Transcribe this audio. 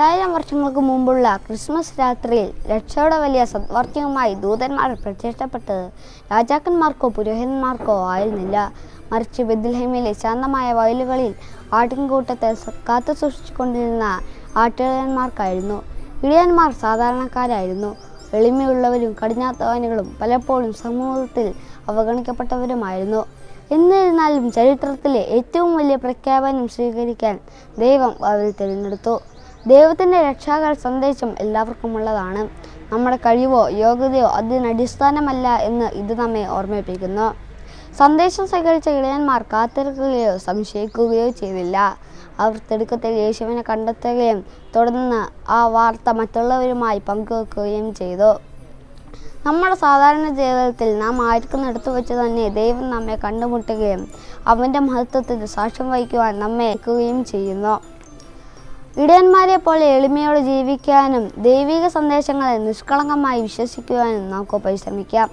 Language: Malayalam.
2000 വർഷങ്ങൾക്ക് മുമ്പുള്ള ക്രിസ്മസ് രാത്രിയിൽ രക്ഷയുടെ വലിയ സദ്വാർത്തയുമായി ദൂതന്മാർ പ്രത്യക്ഷപ്പെട്ടത് രാജാക്കന്മാർക്കോ പുരോഹിതന്മാർക്കോ ആയിരുന്നില്ല. മറിച്ച് ബെത്ലഹേമിലെ ശാന്തമായ വയലുകളിൽ ആട്ടിൻകൂട്ടത്തെ കാത്തു സൂക്ഷിച്ചുകൊണ്ടിരുന്ന ആട്ടിടയന്മാർക്കായിരുന്നു. ഇടയന്മാർ സാധാരണക്കാരായിരുന്നു. എളിമയുള്ളവരും കഠിനാധ്വാനികളും പലപ്പോഴും സമൂഹത്തിൽ അവഗണിക്കപ്പെട്ടവരുമായിരുന്നു. എന്നിരുന്നാലും ചരിത്രത്തിലെ ഏറ്റവും വലിയ പ്രഖ്യാപനം സ്വീകരിക്കാൻ ദൈവം അവരെ തിരഞ്ഞെടുത്തു. ദൈവത്തിൻ്റെ രക്ഷാകര സന്ദേശം എല്ലാവർക്കുമുള്ളതാണ്. നമ്മുടെ കഴിവോ യോഗ്യതയോ അതിനടിസ്ഥാനമല്ല എന്ന് ഇത് നമ്മെ ഓർമ്മിപ്പിക്കുന്നു. സന്ദേശം സ്വീകരിച്ച ഇടയന്മാർ കാത്തിരിക്കുകയോ സംശയിക്കുകയോ ചെയ്തില്ല. അവർ തിടുക്കത്തിൽ യേശുവിനെ കണ്ടെത്തുകയും തുടർന്ന് ആ വാർത്ത മറ്റുള്ളവരുമായി പങ്കുവെക്കുകയും ചെയ്തു. നമ്മുടെ സാധാരണ ജീവിതത്തിൽ നാം ആയിരിക്കുന്നിടത്ത് വെച്ച് തന്നെ ദൈവം നമ്മെ കണ്ടുമുട്ടുകയും അവൻ്റെ മഹത്വത്തിന് സാക്ഷ്യം വഹിക്കുവാൻ നമ്മെ അയക്കുകയും ചെയ്യുന്നു. ഇടയന്മാരെ പോലെ എളിമയോടെ ജീവിക്കാനും ദൈവിക സന്ദേശങ്ങളെ നിഷ്കളങ്കമായി വിശ്വസിക്കുവാനും നമുക്ക് പരിശ്രമിക്കാം.